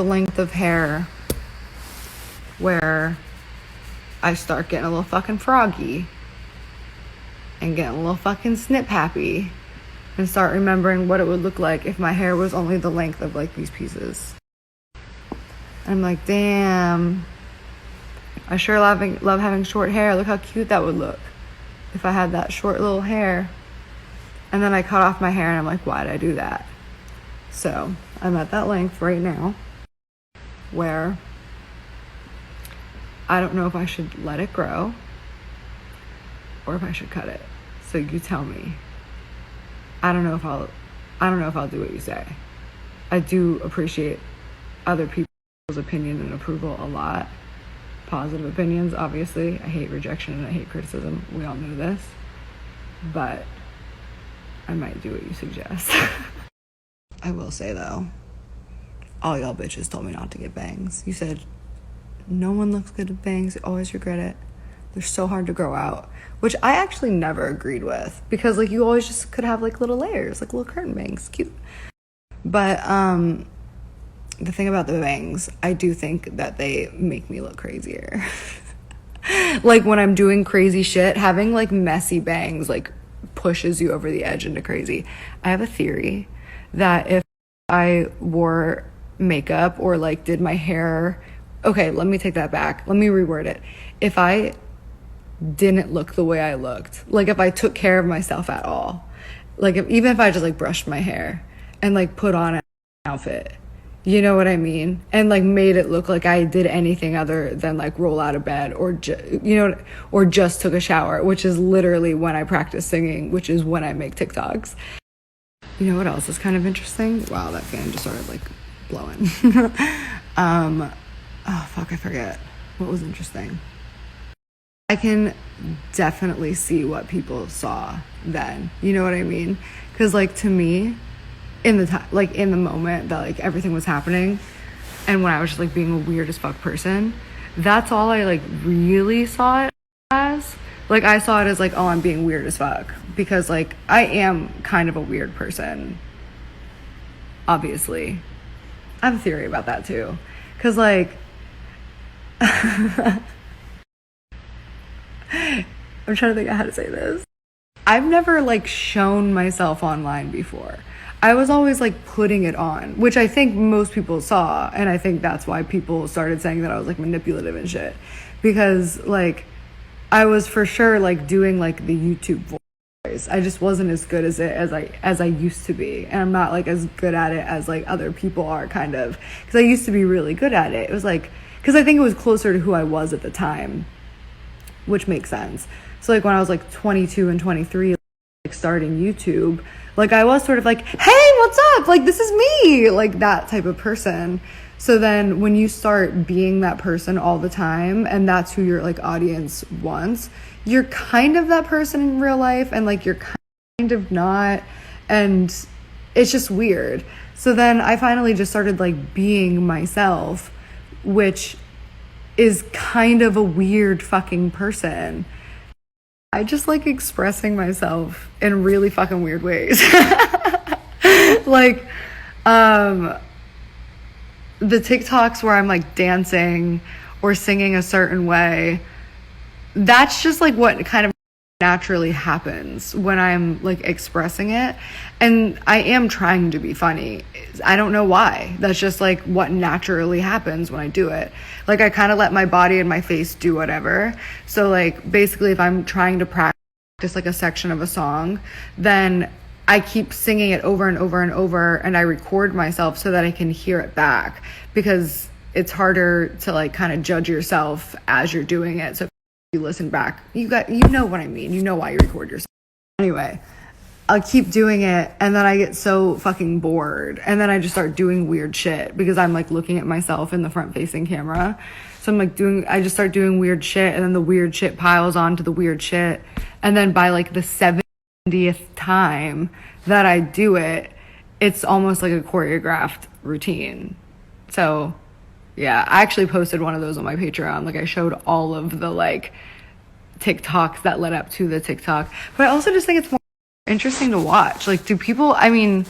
the length of hair where I start getting a little fucking froggy and getting a little fucking snip happy and start remembering what it would look like if my hair was only the length of like these pieces. I'm like, damn, I sure love having short hair. Look how cute that would look if I had that short little hair. And then I cut off my hair and I'm like, why did I do that? So I'm at that length right now where I don't know if I should let it grow or if I should cut it. So you tell me. I don't know if I'll do what you say. I do appreciate other people's opinion and approval a lot. Positive opinions, obviously. I hate rejection and I hate criticism. We all know this. But I might do what you suggest. I will say though, all y'all bitches told me not to get bangs. You said no one looks good with bangs. You always regret it. They're so hard to grow out, which I actually never agreed with because like you always just could have like little layers, like little curtain bangs, cute. But the thing about the bangs, I do think that they make me look crazier. Like when I'm doing crazy shit, having like messy bangs like pushes you over the edge into crazy. I have a theory that if I wore makeup or like did my hair, okay, let me take that back. Let me reword it. If I didn't look the way I looked, like if I took care of myself at all, like even if I just like brushed my hair and like put on an outfit, you know what I mean? And like made it look like I did anything other than like roll out of bed or, or just took a shower, which is literally when I practice singing, which is when I make TikToks. You know what else is kind of interesting? Wow, that fan just started like blowing. Oh fuck, I forget. What was interesting? I can definitely see what people saw then. You know what I mean? Because like to me, in the time, like in the moment that like everything was happening, and when I was just like being a weird as fuck person, that's all I like really saw it as. Like I saw it as like, oh, I'm being weird as fuck because like I am kind of a weird person. Obviously, I have a theory about that too, because like I'm trying to think of how to say this. I've never like shown myself online before. I was always like putting it on, which I think most people saw, and I think that's why people started saying that I was like manipulative and shit, because like I was for sure like doing like the YouTube voice. I just wasn't as good as it as I used to be, and I'm not like as good at it as like other people are, kind of, because I used to be really good at it. It was like, because I think it was closer to who I was at the time, which makes sense. So like when I was like 22 and 23, like starting YouTube, like I was sort of like, hey, what's up? Like this is me, like that type of person. So then when you start being that person all the time, and that's who your like audience wants, you're kind of that person in real life, and like you're kind of not, and it's just weird. So then I finally just started like being myself, which is kind of a weird fucking person. I just like expressing myself in really fucking weird ways. Like, the TikToks where I'm like dancing or singing a certain way, that's just like what kind of naturally happens when I'm like expressing it. And I am trying to be funny. I don't know why. That's just like what naturally happens when I do it. Like I kind of let my body and my face do whatever. So like basically if I'm trying to practice like a section of a song, then I keep singing it over and over and over, and I record myself so that I can hear it back, because it's harder to like kind of judge yourself as you're doing it. So if you listen back, you know what I mean. You know why you record yourself. Anyway, I'll keep doing it, and then I get so fucking bored, and then I just start doing weird shit because I'm like looking at myself in the front facing camera. So I'm like I just start doing weird shit, and then the weird shit piles onto the weird shit, and then by like the 70th time that I do it, it's almost like a choreographed routine. So yeah, I actually posted one of those on my Patreon. Like I showed all of the like TikToks that led up to the TikTok, but I also just think it's more interesting to watch. Like, do people, I mean,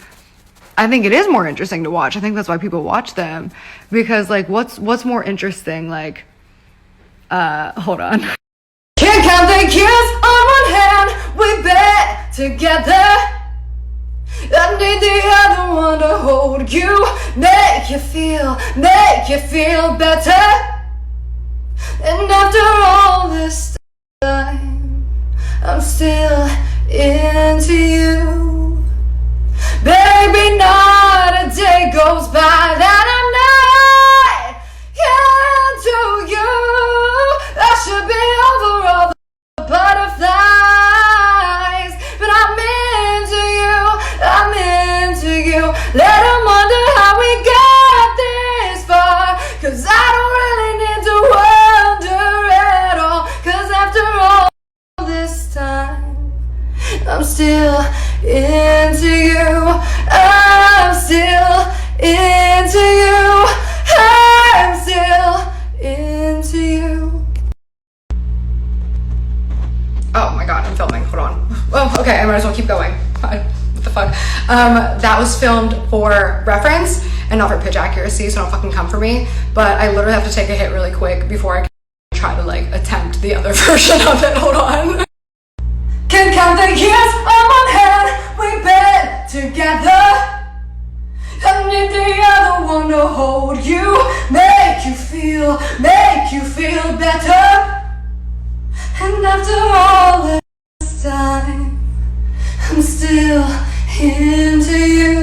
I think it is more interesting to watch. I think that's why people watch them, because like what's more interesting? Like, hold on. Can't count the years on one hand. We bet together. I need the other one to hold you, make you feel better. And after all this time, I'm still into you. Baby, not a day goes by that I'm not into you. I should be over all the butterflies, but I'm into you. Let them wonder how we got this far, 'cause I don't really need to wonder at all. 'Cause after all this time, I'm still into you. I'm still into you. I'm still into you. Oh my god, I'm filming. Hold on. Oh, okay, I might as well keep going. What the fuck? That was filmed for reference and not for pitch accuracy, so don't fucking come for me. But I literally have to take a hit really quick before I can try to like attempt the other version of it. Hold on. Can count the years on one hand. We bet together. I need the other one to hold you, make you feel better. And after all this time, I'm still into you.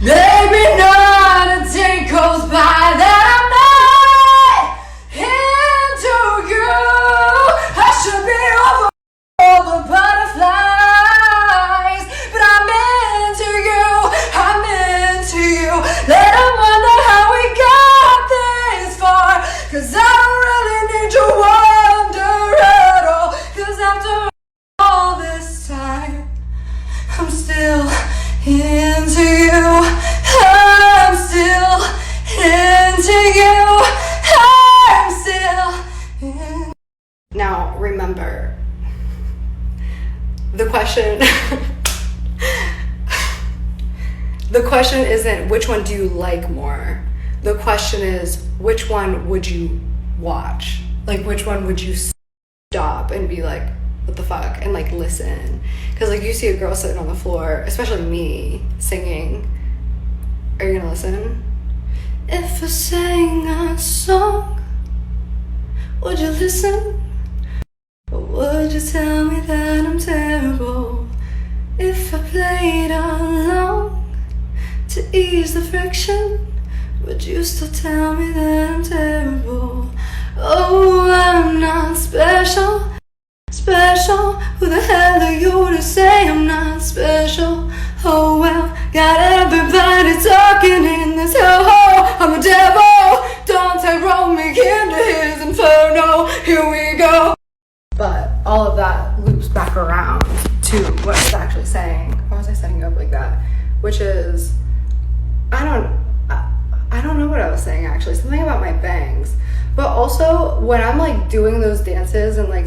Baby, not a day goes by that I'm not into you. I should be over all the butterflies, but I'm into you. Let them wonder how we got this far, 'cause I don't really need to wonder at all. 'Cause after all this time, I'm still into you. I'm still into you. I'm still in. Now remember, the question the question isn't which one do you like more. The question is, which one would you watch? Like, which one would you stop and be like, what the fuck? And like listen. Because like you see a girl sitting on the floor, especially me, singing. Are you gonna listen? If I sang a song, would you listen? Or would you tell me that I'm terrible? If I played along to ease the friction, would you still tell me that I'm terrible? Oh, I'm not special. Who the hell are you to say I'm not special? Oh well, got everybody talking in this hellhole. I'm a devil, Dante roll me into his inferno. Here we go. But all of that loops back around to what I was actually saying. Why was I setting up like that? Which is, I don't know what I was saying actually. Something about my bangs. But also when I'm like doing those dances and like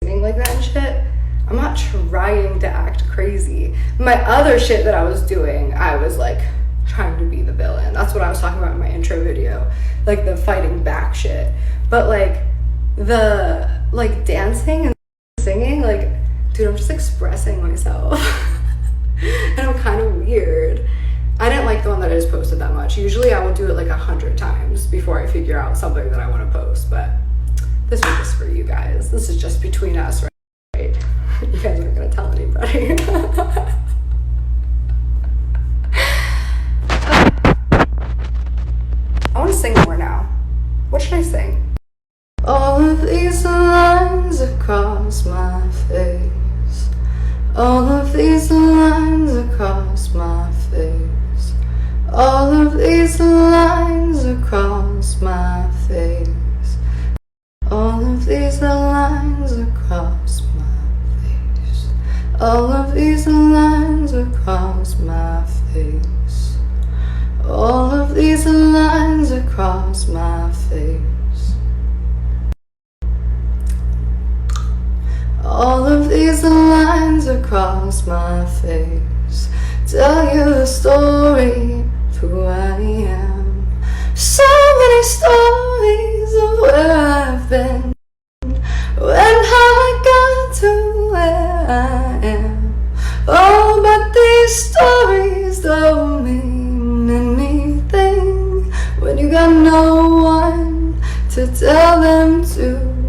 singing like that and shit, I'm not trying to act crazy. My other shit that I was doing, I was like trying to be the villain. That's what I was talking about in my intro video. Like the fighting back shit. But like the like dancing and singing, like, dude, I'm just expressing myself. And I'm kind of weird. I didn't like the one that I just posted that much. Usually I will do it like 100 times before I figure out something that I want to post, but this was just for you guys. This is just between us, right? You guys aren't gonna tell anybody. I want to sing more now. What should I sing? All of these lines across my face. All of these lines across my face. All of these lines across my face. All of these lines across my face. All of these lines across my face. All of these lines across my face. All of these lines across my face. tell you a story of who I am. So many stories of where I've been, and how I got to where I am. Oh, but these stories don't mean anything when you got no one to tell them to.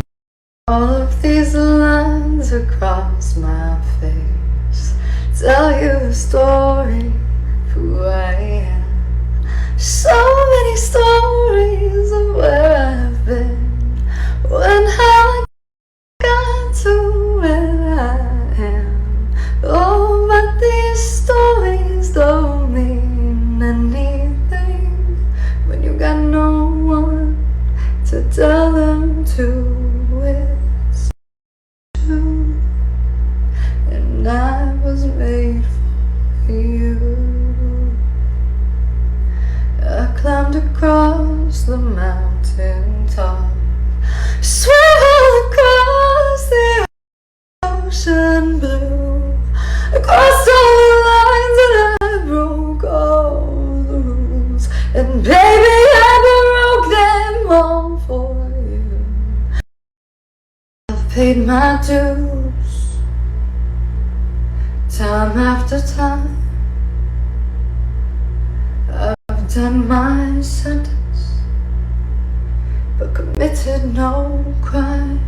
All of these lines across my face tell you a story of who I am. So many stories of where I've been, when how I got to where I am. Oh, but these stories don't mean anything when you got no one to tell them to. It's true, and I was made for you. I climbed across the mountain top, swam across the ocean blue, across all the lines, and I broke all the rules. And baby, I broke them all for you. I've paid my dues, time after time. I've done my sentence, but committed no crime.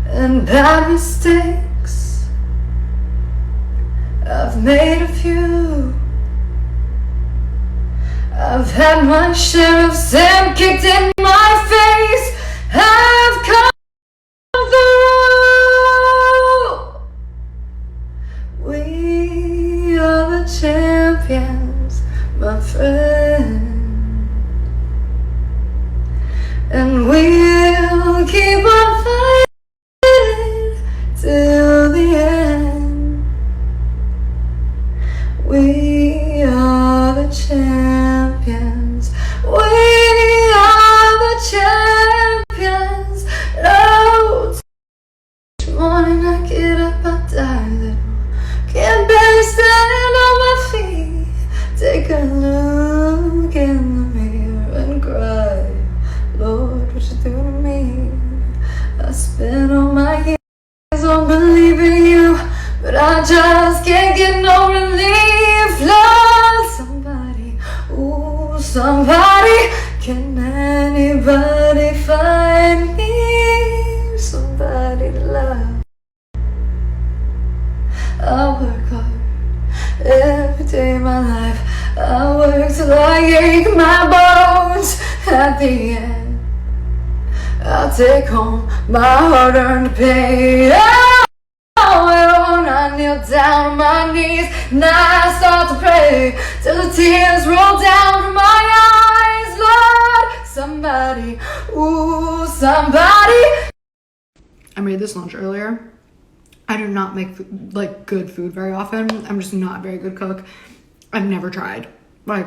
And bad mistakes, I've made a few. I've had my share of sand kicked in my face. I've come through. We are the champions, my friend, and we'll keep on fighting till the end. We are the champions. We are the champions. Oh, each morning I get up, I die little. Can't barely stand on my feet. Take a look in the mirror and cry. Lord, what you do to me? I spent all my years on believing you, but I just can't get no relief. Lord, somebody, ooh, somebody, can anybody find me somebody to love? I work hard every day of my life. I work till I ache my bones. At the end, I'll take home my hard-earned pay. I kneel down on my knees and I start to pray till the tears roll down from my eyes. Lord, somebody, ooh, somebody. I made this lunch earlier. I do not make like good food very often. I'm just not a very good cook. I've never tried. Like,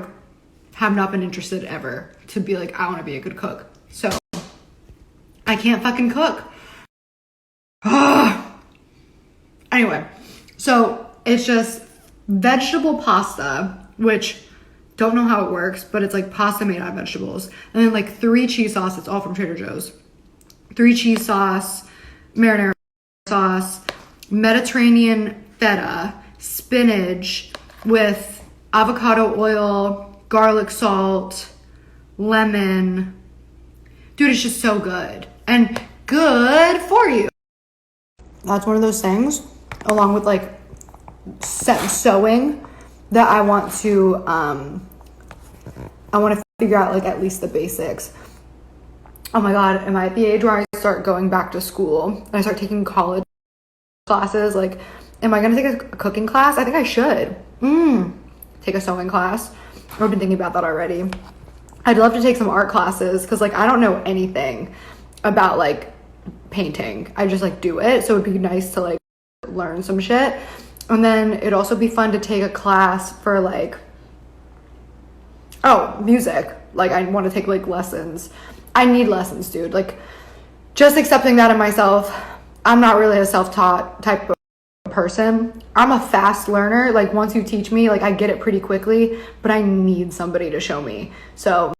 have not been interested ever to be like, I want to be a good cook. So I can't fucking cook. Anyway, so it's just vegetable pasta, which don't know how it works, but it's like pasta made out of vegetables. And then like 3 cheese sauce. It's all from Trader Joe's. 3 cheese sauce, marinara sauce, Mediterranean feta, spinach with avocado oil, garlic salt, lemon. Dude, it's just so good and good for you. That's one of those things, along with like sewing, that I want to figure out like at least the basics. Oh my God, am I at the age where I start going back to school and I start taking college classes? Like, am I gonna take a cooking class? I think I should. Take a sewing class. I've been thinking about that already. I'd love to take some art classes because like I don't know anything about like painting. I just like do it, so it'd be nice to like learn some shit. And then it'd also be fun to take a class for like, oh, music. Like I want to take like lessons. I need lessons, dude. Like just accepting that in myself. I'm not really a self-taught type of person. I'm a fast learner. Like once you teach me, like I get it pretty quickly, but I need somebody to show me. So